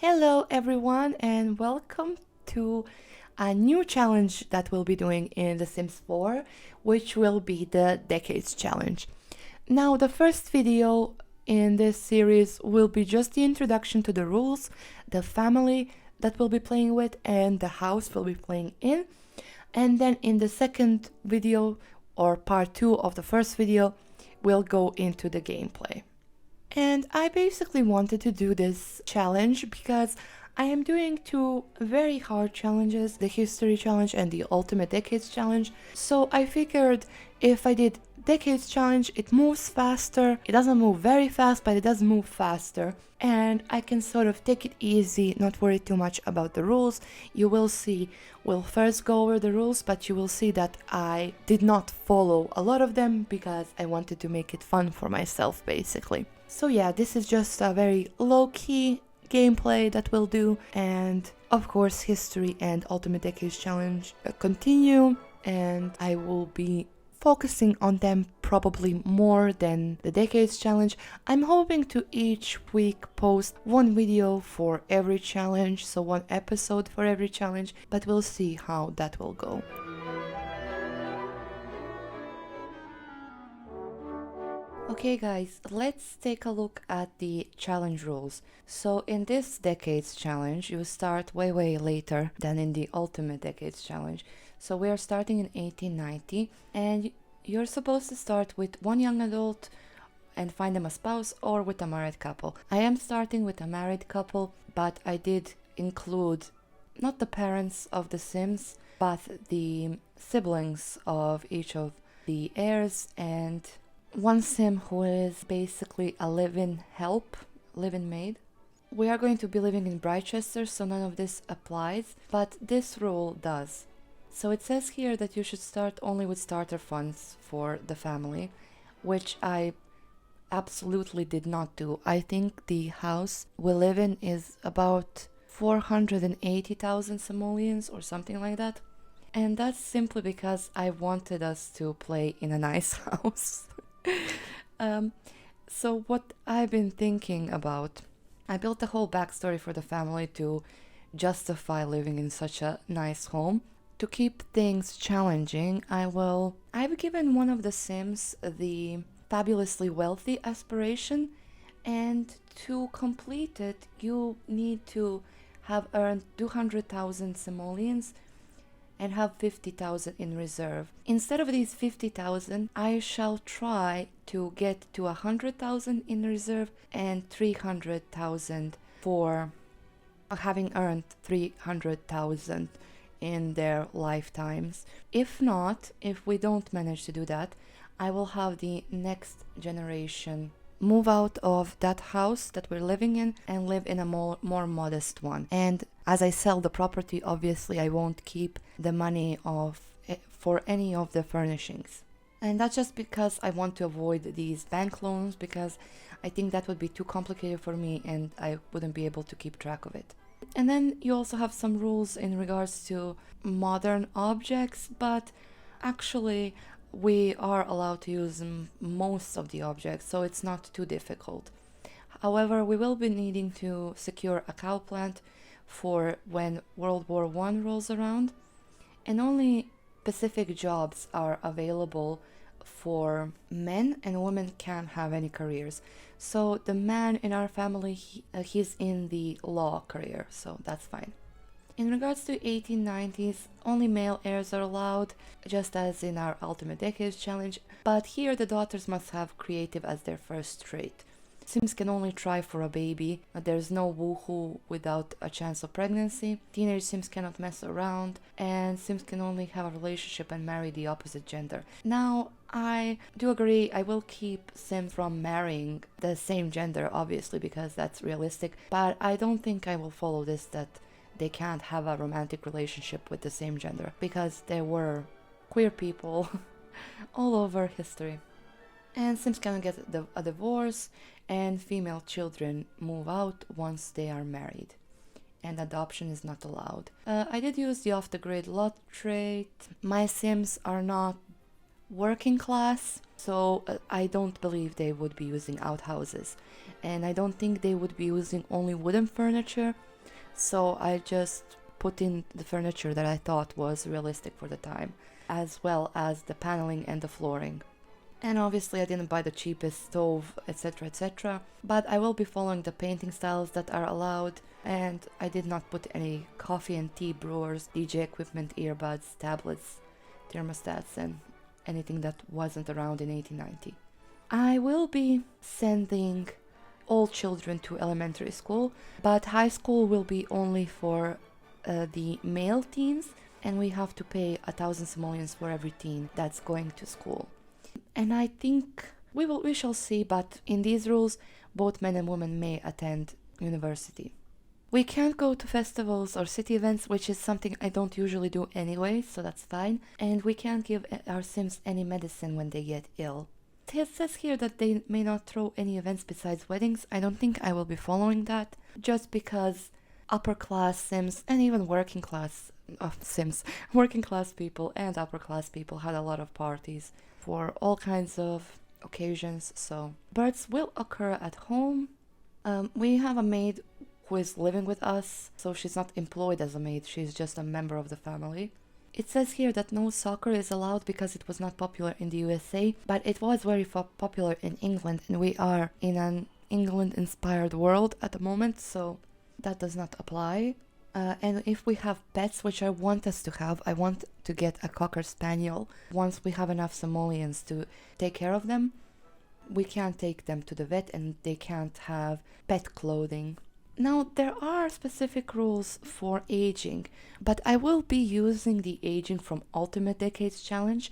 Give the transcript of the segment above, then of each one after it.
Hello everyone and welcome to a new challenge that we'll be doing in The Sims 4, which will be the Decades Challenge. Now, the first video in this series will be just the introduction to the rules, the family that we'll be playing with, and the house we'll be playing in. And then in the second video, or part 2 of the first video, we'll go into the gameplay. And I basically wanted to do this challenge because I am doing two very hard challenges, the History Challenge and the Ultimate Decades Challenge. So I figured if I did Decades Challenge, it moves faster. It doesn't move very fast, but it does move faster. And I can sort of take it easy, not worry too much about the rules. You will see, we'll first go over the rules, but you will see that I did not follow a lot of them because I wanted to make it fun for myself, basically. So yeah, this is just a very low-key gameplay that we'll do, and of course History and Ultimate Decades Challenge continue, and I will be focusing on them probably more than the Decades Challenge. I'm hoping to each week post one video for every challenge, so one episode for every challenge, but we'll see how that will go. Okay guys, let's take a look at the challenge rules. So in this Decades Challenge, you start way later than in the Ultimate Decades Challenge. So we are starting in 1890, and you're supposed to start with one young adult and find them a spouse, or with a married couple. I am starting with a married couple, but I did include not the parents of the Sims, but the siblings of each of the heirs, and one sim who is basically a live-in help, live-in maid. We are going to be living in Brightchester, so none of this applies, but this rule does. So it says here that you should start only with starter funds for the family, which I absolutely did not do. I think the house we live in is about 480,000 simoleons or something like that. And that's simply because I wanted us to play in a nice house. So what I've been thinking about, I built a whole backstory for the family to justify living in such a nice home. To keep things challenging, I've given one of the Sims the fabulously wealthy aspiration, and to complete it, you need to have earned 200,000 simoleons and have 50,000 in reserve. Instead of these 50,000, I shall try to get to 100,000 in reserve and 300,000 for having earned 300,000 in their lifetimes. If not, if we don't manage to do that, I will have the next generation move out of that house that we're living in and live in a more modest one. And as I sell the property, obviously I won't keep the money for any of the furnishings. And that's just because I want to avoid these bank loans, because I think that would be too complicated for me and I wouldn't be able to keep track of it. And then you also have some rules in regards to modern objects, but actually we are allowed to use most of the objects, so it's not too difficult. However, we will be needing to secure a cow plant for when World War I rolls around, and only specific jobs are available for men, and women can't have any careers. So the man in our family, he's in the law career, so that's fine. In regards to 1890s, only male heirs are allowed, just as in our Ultimate Decades Challenge, but here the daughters must have creative as their first trait. Sims can only try for a baby, there's no woohoo without a chance of pregnancy, teenage Sims cannot mess around, and Sims can only have a relationship and marry the opposite gender. Now, I do agree, I will keep Sims from marrying the same gender, obviously, because that's realistic, but I don't think I will follow this that they can't have a romantic relationship with the same gender, because there were queer people all over history. And Sims can get a divorce, and female children move out once they are married, and adoption is not allowed. I did use the off-the-grid lot trait. My Sims are not working class, so I don't believe they would be using outhouses. And I don't think they would be using only wooden furniture, so I just put in the furniture that I thought was realistic for the time, as well as the paneling and the flooring. And obviously I didn't buy the cheapest stove, etc, etc, but I will be following the painting styles that are allowed, and I did not put any coffee and tea brewers, DJ equipment, earbuds, tablets, thermostats, and anything that wasn't around in 1890. I will be sending all children to elementary school, but high school will be only for the male teens, and we have to pay 1,000 simoleons for every teen that's going to school. And I think we shall see, but in these rules, both men and women may attend university. We can't go to festivals or city events, which is something I don't usually do anyway, so that's fine. And we can't give our Sims any medicine when they get ill. It says here that they may not throw any events besides weddings. I don't think I will be following that, just because upper class Sims and even working class working class people and upper class people had a lot of parties for all kinds of occasions. So births will occur at home. We have a maid who is living with us, so she's not employed as a maid, she's just a member of the family. It says here that no soccer is allowed because it was not popular in the USA, but it was very popular in England, and we are in an England-inspired world at the moment, so that does not apply. And if we have pets, which I want us to have, I want to get a Cocker Spaniel. Once we have enough simoleons to take care of them, we can't take them to the vet, and they can't have pet clothing. Now, there are specific rules for aging, but I will be using the aging from Ultimate Decades Challenge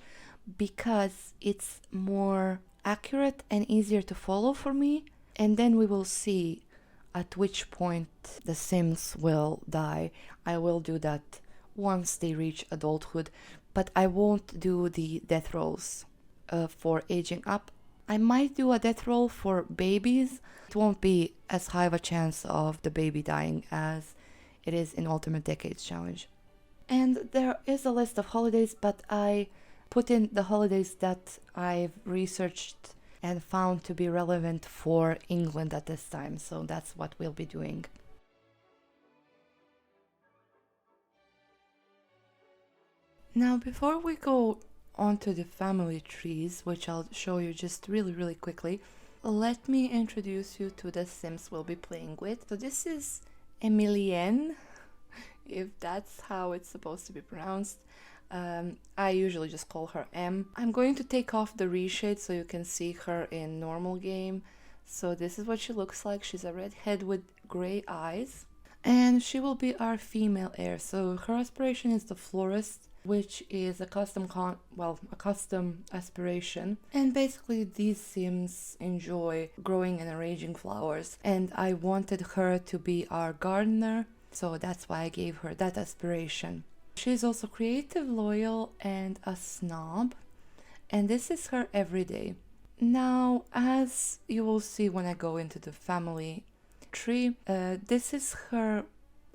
because it's more accurate and easier to follow for me, and then we will see at which point the Sims will die. I will do that once they reach adulthood, but I won't do the death rolls for aging up. I might do a death roll for babies. It won't be as high of a chance of the baby dying as it is in Ultimate Decades Challenge. And there is a list of holidays, but I put in the holidays that I've researched and found to be relevant for England at this time, so that's what we'll be doing. Now, before we go onto the family trees, which I'll show you just really quickly, let me introduce you to the Sims we'll be playing with. So this is Emilienne, if that's how it's supposed to be pronounced. I usually just call her M. I'm going to take off the reshade so you can see her in normal game. So this is what she looks like. She's a redhead with gray eyes, and she will be our female heir. So her aspiration is the florist, which is a custom aspiration. And basically these Sims enjoy growing and arranging flowers, and I wanted her to be our gardener, so that's why I gave her that aspiration. She's also creative, loyal, and a snob, and this is her everyday. Now, as you will see when I go into the family tree, this is her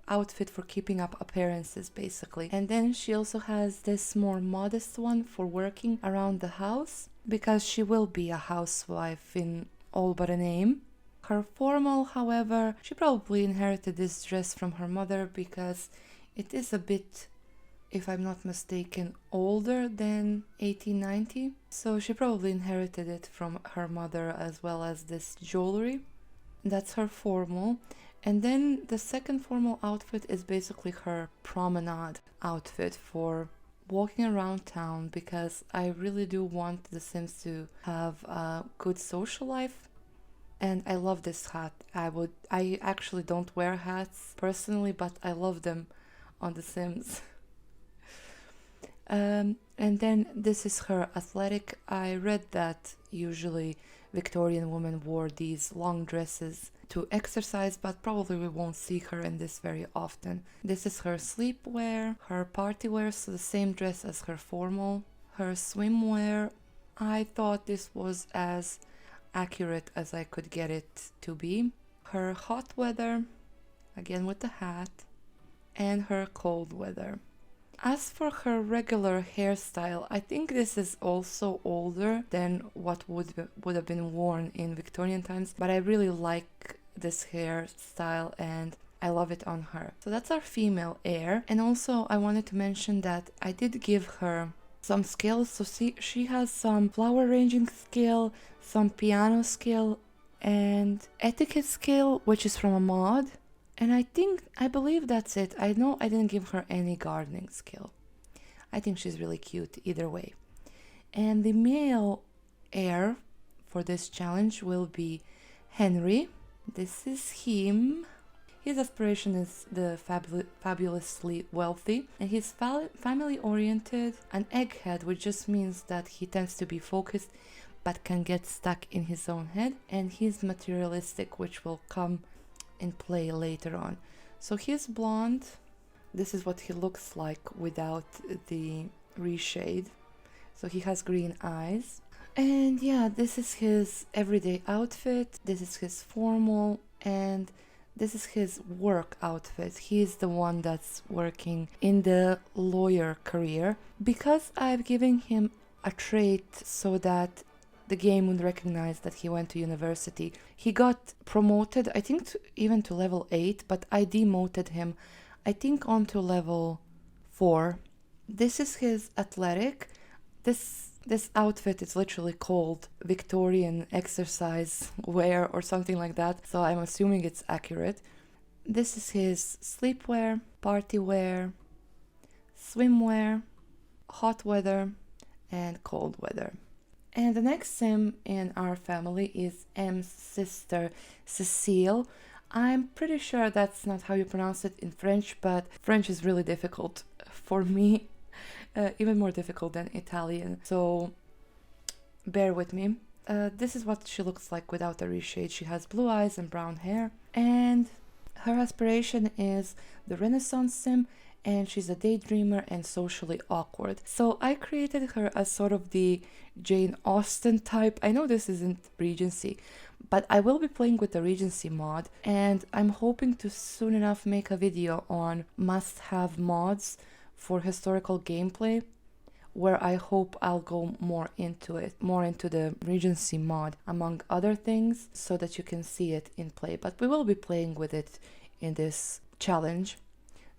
outfit for keeping up appearances, basically. And then she also has this more modest one for working around the house, because she will be a housewife in all but a name. Her formal, however, she probably inherited this dress from her mother because it is a bit, if I'm not mistaken, older than 1890. So she probably inherited it from her mother, as well as this jewelry. That's her formal. And then the second formal outfit is basically her promenade outfit for walking around town, because I really do want the Sims to have a good social life. And I love this hat. I actually don't wear hats personally, but I love them on the Sims. And then this is her athletic. I read that usually Victorian women wore these long dresses to exercise, but probably we won't see her in this very often. This is her sleepwear, her party wear, so the same dress as her formal. Her swimwear, I thought this was as accurate as I could get it to be. Her hot weather, again with the hat, and her cold weather. As for her regular hairstyle, I think this is also older than what would have been worn in Victorian times, but I really like this hairstyle and I love it on her. So that's our female heir. And also I wanted to mention that I did give her some skills. So she has some flower arranging skill, some piano skill, and etiquette skill, which is from a mod. And I believe that's it. I know I didn't give her any gardening skill. I think she's really cute either way. And the male heir for this challenge will be Henry. This is him. His aspiration is the fabulously wealthy, and he's family-oriented, an egghead, which just means that he tends to be focused but can get stuck in his own head, and he's materialistic, which will come in play later on. So he's blonde. This is what he looks like without the reshade. So he has green eyes. And yeah, this is his everyday outfit. This is his formal, and this is his work outfit. He's the one that's working in the lawyer career. Because I've given him a trait so that the game would recognize that he went to university, he got promoted, I think even to level 8, but I demoted him, I think onto level 4. This is his athletic. This outfit is literally called Victorian exercise wear or something like that, so I'm assuming it's accurate. This is his sleepwear, party wear, swimwear, hot weather, and cold weather. And the next sim in our family is M's sister, Cecile. I'm pretty sure that's not how you pronounce it in French, but French is really difficult for me. Even more difficult than Italian, so bear with me. This is what she looks like without a reshade. She has blue eyes and brown hair, and her aspiration is the Renaissance sim, and she's a daydreamer and socially awkward. So I created her as sort of the Jane Austen type. I know this isn't Regency, but I will be playing with the Regency mod, and I'm hoping to soon enough make a video on must-have mods for historical gameplay, where I hope I'll go more into the Regency mod, among other things, so that you can see it in play. But we will be playing with it in this challenge.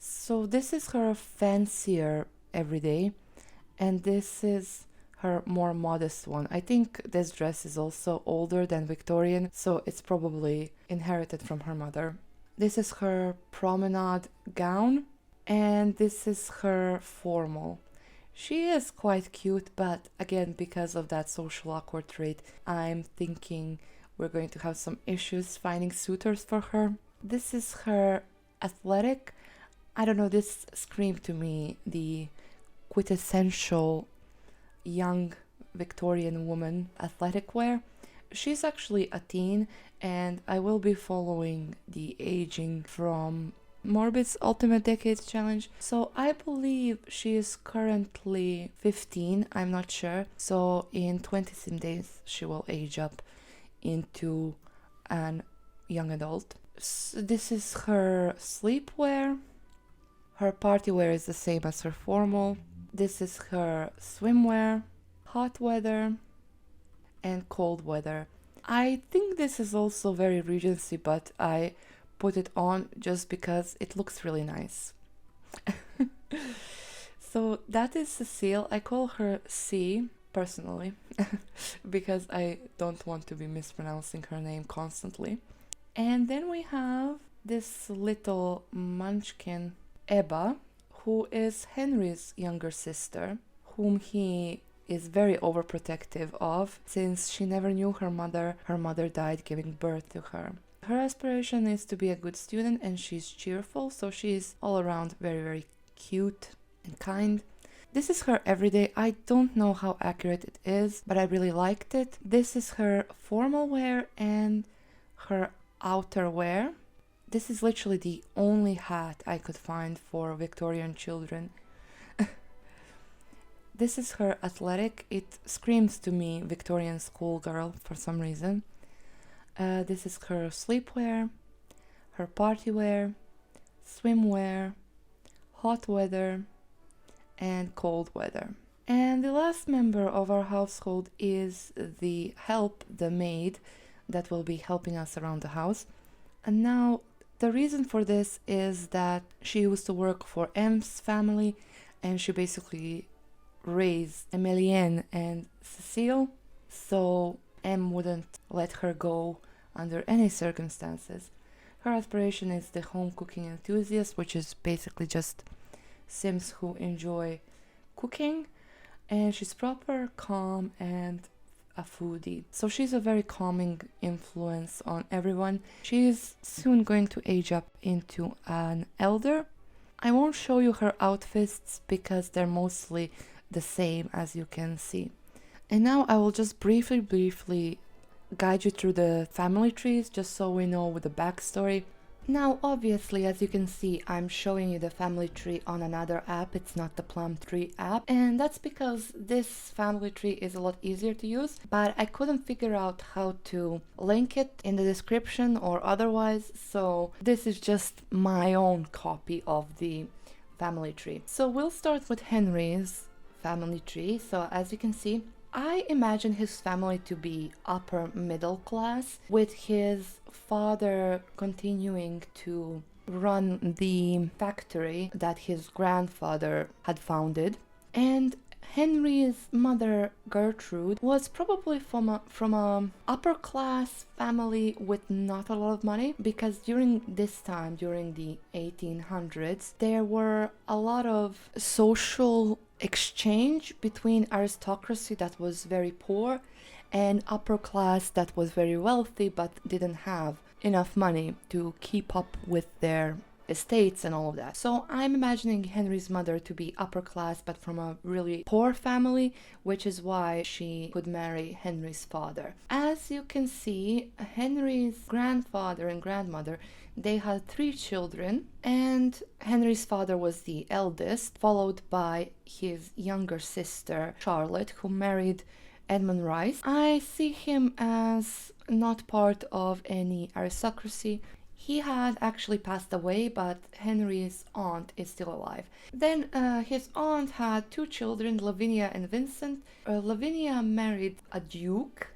So this is her fancier everyday, and this is her more modest one. I think this dress is also older than Victorian, so it's probably inherited from her mother. This is her promenade gown, and this is her formal. She is quite cute, but again, because of that social awkward trait, I'm thinking we're going to have some issues finding suitors for her. This is her athletic. I don't know, this screamed to me the quintessential young Victorian woman athletic wear. She's actually a teen, and I will be following the aging from Morbid's Ultimate Decades Challenge. So I believe she is currently 15, I'm not sure. So in 20 sim days, she will age up into an young adult. So this is her sleepwear. Her party wear is the same as her formal. This is her swimwear, hot weather, and cold weather. I think this is also very Regency, but I put it on just because it looks really nice. So that is Cecile. I call her C personally because I don't want to be mispronouncing her name constantly. And then we have this little munchkin, Ebba, who is Henry's younger sister, whom he is very overprotective of since she never knew her mother. Her mother died giving birth to her. Her aspiration is to be a good student, and she's cheerful, so she's all around very, very cute and kind. This is her everyday. I don't know how accurate it is, but I really liked it. This is her formal wear and her outer wear. This is literally the only hat I could find for Victorian children. This is her athletic. It screams to me Victorian schoolgirl for some reason. This is her sleepwear, her party wear, swimwear, hot weather, and cold weather. And the last member of our household is the maid that will be helping us around the house. And now the reason for this is that she used to work for M's family, and she basically raised Emilienne and Cecile, so M wouldn't let her go under any circumstances. Her aspiration is the home cooking enthusiast, which is basically just Sims who enjoy cooking, and she's proper, calm, and a foodie. So she's a very calming influence on everyone. She's soon going to age up into an elder. I won't show you her outfits because they're mostly the same, as you can see. And now I will just briefly guide you through the family trees just so we know the backstory. Now obviously, as you can see, I'm showing you the family tree on another app. It's not the Plum Tree app, and that's because this family tree is a lot easier to use, but I couldn't figure out how to link it in the description or otherwise, so this is just my own copy of the family tree. So we'll start with Henry's family tree. So as you can see, I imagine his family to be upper middle class, with his father continuing to run the factory that his grandfather had founded. And Henry's mother, Gertrude, was probably from a upper class family with not a lot of money, because during this time, during the 1800s, there were a lot of social exchange between aristocracy that was very poor and upper class that was very wealthy but didn't have enough money to keep up with their estates and all of that. So I'm imagining Henry's mother to be upper class but from a really poor family, which is why she could marry Henry's father. As you can see, Henry's grandfather and grandmother, they had 3 children, and Henry's father was the eldest, followed by his younger sister Charlotte, who married Edmund Rice. I see him as not part of any aristocracy. He had actually passed away, but Henry's aunt is still alive. Then his aunt had 2 children, Lavinia and Vincent. Lavinia married a Duke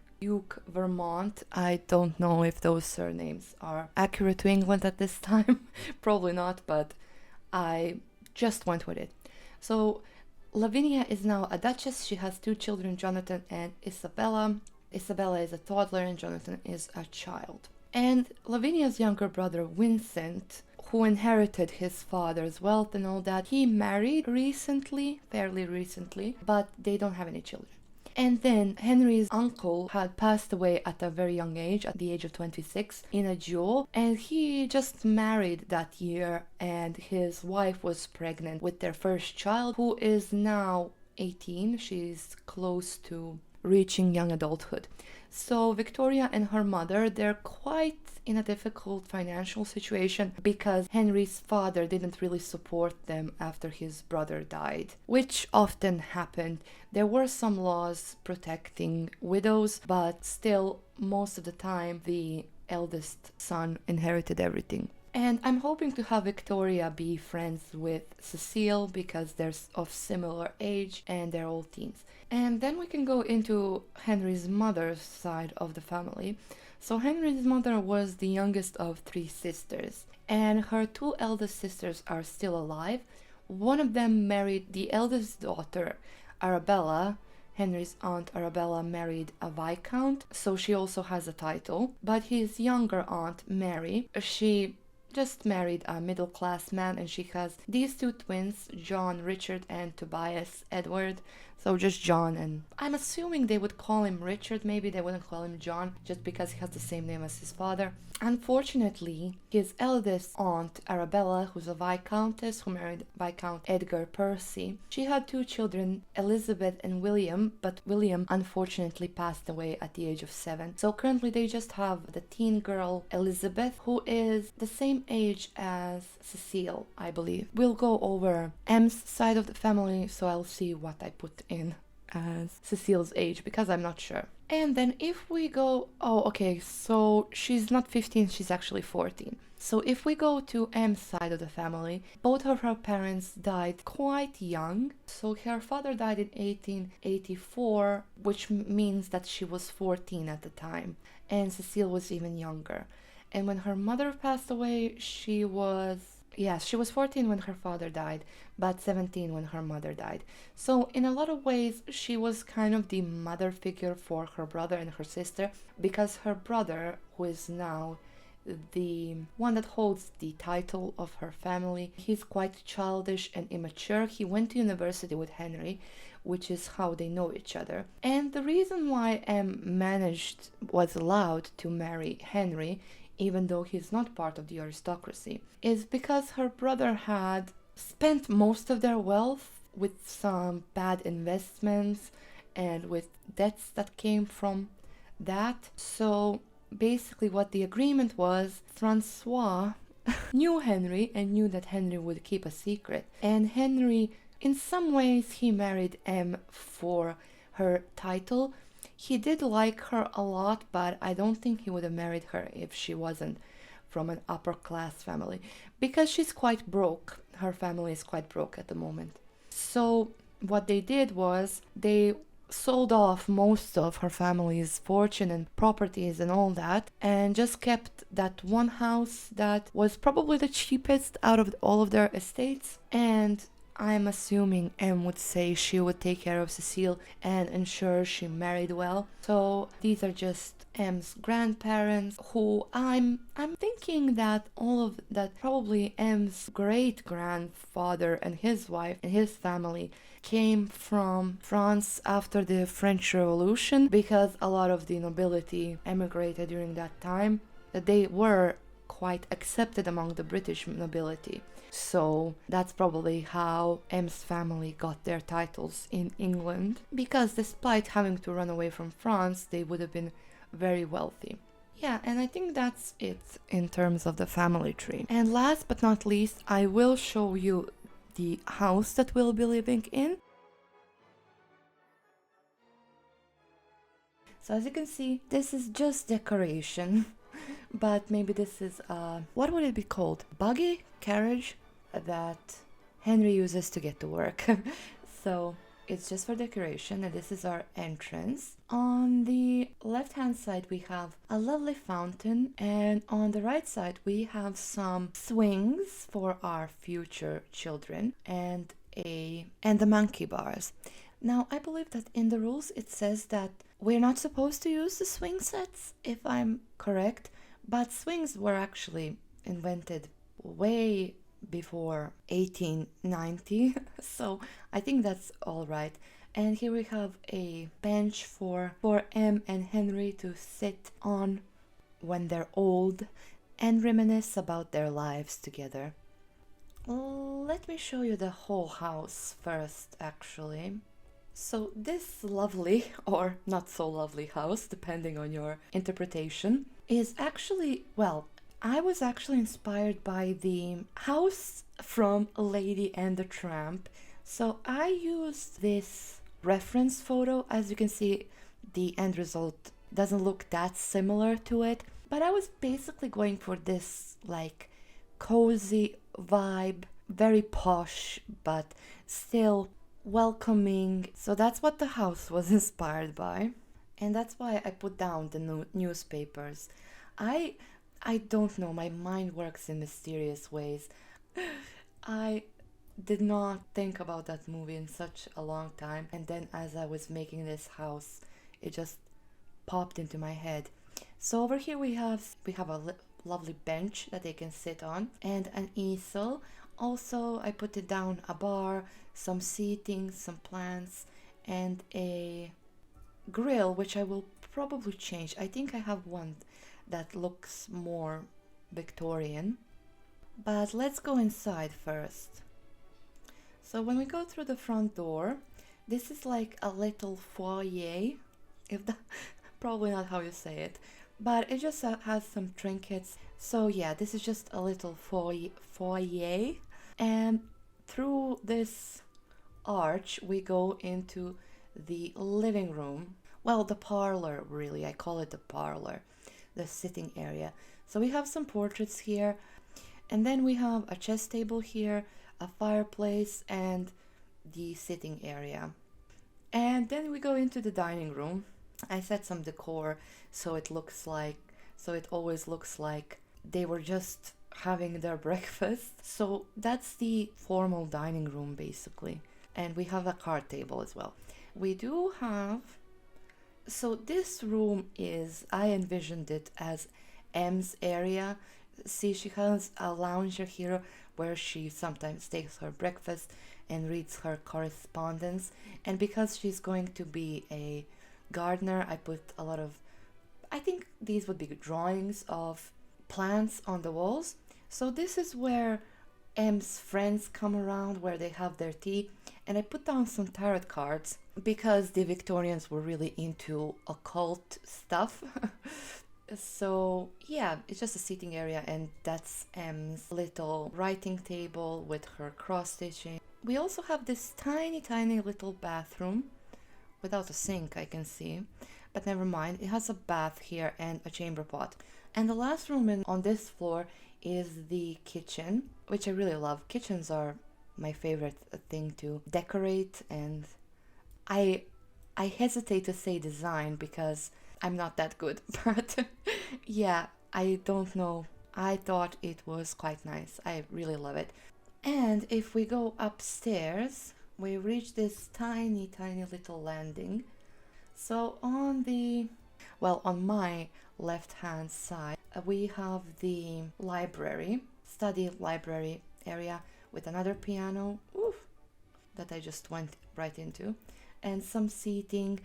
Vermont. I don't know if those surnames are accurate to England at this time. Probably not, but I just went with it. So Lavinia is now a duchess. She has 2 children, Jonathan and Isabella. Isabella is a toddler and Jonathan is a child. And Lavinia's younger brother, Vincent, who inherited his father's wealth and all that, he married fairly recently, but they don't have any children. And then Henry's uncle had passed away at a very young age, at the age of 26, in a duel, and he just married that year, and his wife was pregnant with their first child, who is now 18. She's close to reaching young adulthood. So Victoria and her mother, they're quite in a difficult financial situation because Henry's father didn't really support them after his brother died, which often happened. There were some laws protecting widows, but still, most of the time, the eldest son inherited everything. And I'm hoping to have Victoria be friends with Cecile because they're of similar age and they're all teens. And then we can go into Henry's mother's side of the family. So Henry's mother was the youngest of 3 sisters, and her 2 eldest sisters are still alive. One of them married the eldest daughter, Arabella. Henry's aunt Arabella married a viscount, so she also has a title. But his younger aunt, Mary, she just married a middle-class man, and she has these 2 twins, John Richard and Tobias Edward. So just John, and I'm assuming they would call him Richard, maybe they wouldn't call him John, just because he has the same name as his father. Unfortunately, his eldest aunt, Arabella, who's a viscountess who married Viscount Edgar Percy, she had 2 children, Elizabeth and William, but William unfortunately passed away at the age of 7. So currently they just have the teen girl, Elizabeth, who is the same age as Cecile, I believe. We'll go over M's side of the family, so I'll see what I put in. as Cecile's age because I'm not sure. And then if we go, oh, okay, so she's not 15, she's actually 14. So if we go to M's side of the family, both of her parents died quite young. So her father died in 1884, which means that she was 14 at the time, and Cecile was even younger. And when her mother passed away, she was 14 when her father died, but 17 when her mother died. So in a lot of ways, she was kind of the mother figure for her brother and her sister, because her brother, who is now the one that holds the title of her family, he's quite childish and immature. He went to university with Henry, which is how they know each other. And the reason why was allowed to marry Henry, even though he's not part of the aristocracy, is because her brother had spent most of their wealth with some bad investments and with debts that came from that. So basically what the agreement was, Francois knew Henry and knew that Henry would keep a secret. And Henry, in some ways, he married M for her title. He did like her a lot, but I don't think he would have married her if she wasn't from an upper class family, because she's quite broke. Her family is quite broke at the moment. So what they did was they sold off most of her family's fortune and properties and all that, and just kept that one house that was probably the cheapest out of all of their estates. And I'm assuming M would say she would take care of Cecile and ensure she married well. So these are just M's grandparents, who I'm thinking that probably M's great grandfather and his wife and his family came from France after the French Revolution, because a lot of the nobility emigrated during that time. They were quite accepted among the British nobility. So that's probably how M's family got their titles in England, because despite having to run away from France, they would have been very wealthy. Yeah, and I think that's it in terms of the family tree. And last but not least, I will show you the house that we'll be living in. So as you can see, this is just decoration. But maybe this is what would it be called? Buggy? Carriage that Henry uses to get to work. So it's just for decoration, and this is our entrance. On the left hand side we have a lovely fountain, and on the right side we have some swings for our future children and the monkey bars. Now I believe that in the rules it says that we're not supposed to use the swing sets, if I'm correct, but swings were actually invented way before 1890, so I think that's all right. And here we have a bench for M and Henry to sit on when they're old and reminisce about their lives together. Let me show you the whole house first, actually. So this lovely, or not so lovely house, depending on your interpretation, is actually, well, I was actually inspired by the house from Lady and the Tramp. So I used this reference photo. As you can see, the end result doesn't look that similar to it, but I was basically going for this like cozy vibe, very posh, but still welcoming. So that's what the house was inspired by, and that's why I put down the newspapers. I don't know, my mind works in mysterious ways. I did not think about that movie in such a long time, and then as I was making this house, it just popped into my head. So over here we have a lovely bench that they can sit on, and an easel. Also, I put it down a bar, some seating, some plants, and a grill, which I will probably change. I think I have one that looks more Victorian. But let's go inside first. So when we go through the front door, this is like a little foyer, if that, probably not how you say it, but it just has some trinkets. So yeah, this is just a little foyer, and through this arch we go into the living room. Well, the parlor, really. I call it the parlor, the sitting area. So we have some portraits here, and then we have a chess table here, a fireplace, and the sitting area. And then we go into the dining room. I set some decor so it always looks like they were just having their breakfast. So that's the formal dining room basically. And we have a card table as well. We do have, so this room I envisioned it as M's area. See, she has a lounger here where she sometimes takes her breakfast and reads her correspondence. And because she's going to be a gardener, I put a lot of, I think these would be drawings of plants on the walls. So this is where M's friends come around, where they have their tea. And I put down some tarot cards because the Victorians were really into occult stuff. So yeah, it's just a seating area, and that's M's little writing table with her cross stitching. We also have this tiny little bathroom without a sink, I can see, but never mind. It has a bath here and a chamber pot. And the last room on this floor is the kitchen, which I really love. Kitchens are my favorite thing to decorate, and I hesitate to say design because I'm not that good, but yeah, I don't know. I thought it was quite nice. I really love it. And if we go upstairs, we reach this tiny little landing. So on my left hand side, we have the study library area with another piano, that I just went right into, and some seating.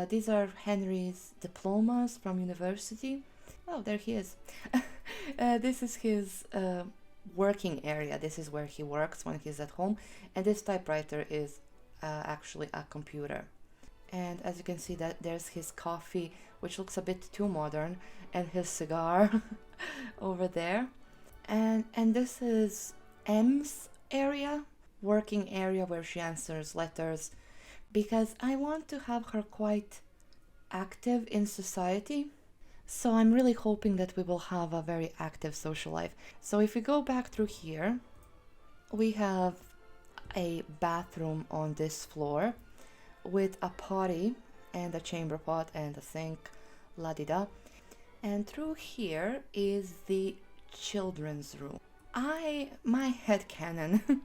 These are Henry's diplomas from university. Oh, there he is. This is his working area. This is where he works when he's at home. And this typewriter is actually a computer. And as you can see, that there's his coffee, which looks a bit too modern, and his cigar over there. And this is M's area, working area, where she answers letters, because I want to have her quite active in society. So I'm really hoping that we will have a very active social life. So if we go back through here, we have a bathroom on this floor with a potty and a chamber pot and a sink, la-di-da. And through here is the children's room. My headcanon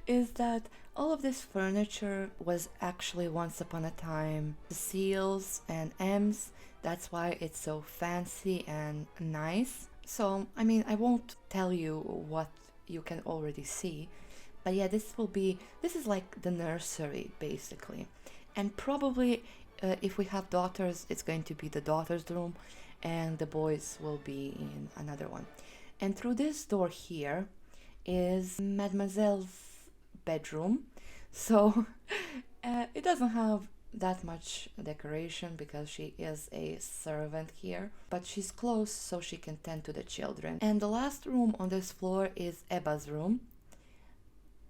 is that all of this furniture was actually once upon a time Cecile's and M's. That's why it's so fancy and nice. So, I mean, I won't tell you what you can already see, but yeah, this is like the nursery basically. And probably if we have daughters, it's going to be the daughter's room, and the boys will be in another one. And through this door here is Mademoiselle's bedroom. So it doesn't have that much decoration because she is a servant here, but she's close so she can tend to the children. And the last room on this floor is Ebba's room,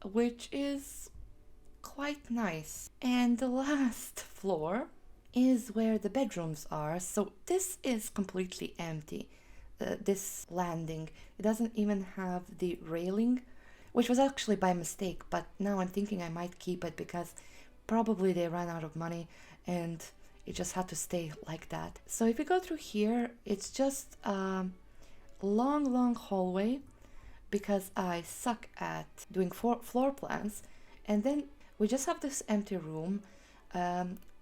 which is quite nice. And the last floor is where the bedrooms are. So this is completely empty. This landing, it doesn't even have the railing, which was actually by mistake, but now I'm thinking I might keep it because probably they ran out of money and it just had to stay like that. So if you go through here, it's just a long hallway because I suck at doing floor plans. And then we just have this empty room,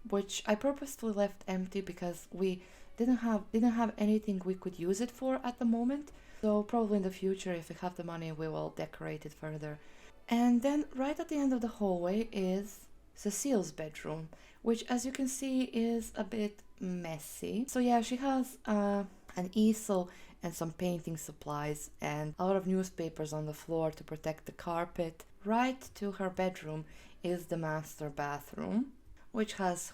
which I purposefully left empty because we didn't have anything we could use it for at the moment. So probably in the future, if we have the money, we will decorate it further. And then right at the end of the hallway is Cecile's bedroom, which as you can see is a bit messy. So yeah, she has an easel and some painting supplies and a lot of newspapers on the floor to protect the carpet. Right to her bedroom is the master bathroom, which has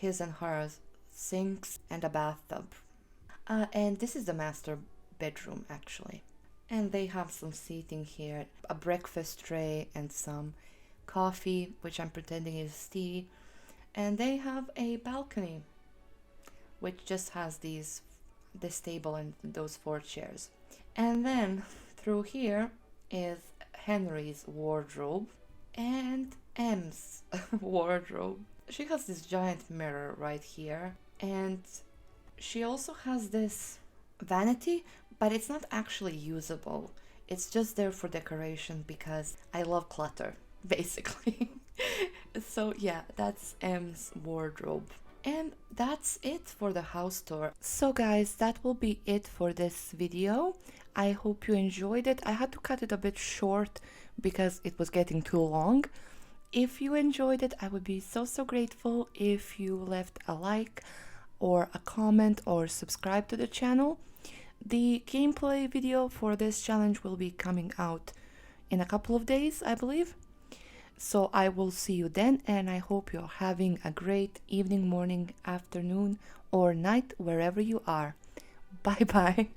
his and hers sinks and a bathtub. And this is the master bedroom actually. And they have some seating here, a breakfast tray and some coffee, which I'm pretending is tea. And they have a balcony, which just has this table and those 4 chairs. And then through here is Henry's wardrobe and M's wardrobe. She has this giant mirror right here, and she also has this vanity, but it's not actually usable. It's just there for decoration because I love clutter, basically. So yeah, that's M's wardrobe. And that's it for the house tour. So guys, that will be it for this video. I hope you enjoyed it. I had to cut it a bit short because it was getting too long. If you enjoyed it, I would be so grateful if you left a like or a comment or subscribe to the channel. The gameplay video for this challenge will be coming out in a couple of days, I believe. So I will see you then, and I hope you're having a great evening, morning, afternoon, or night, wherever you are. Bye bye.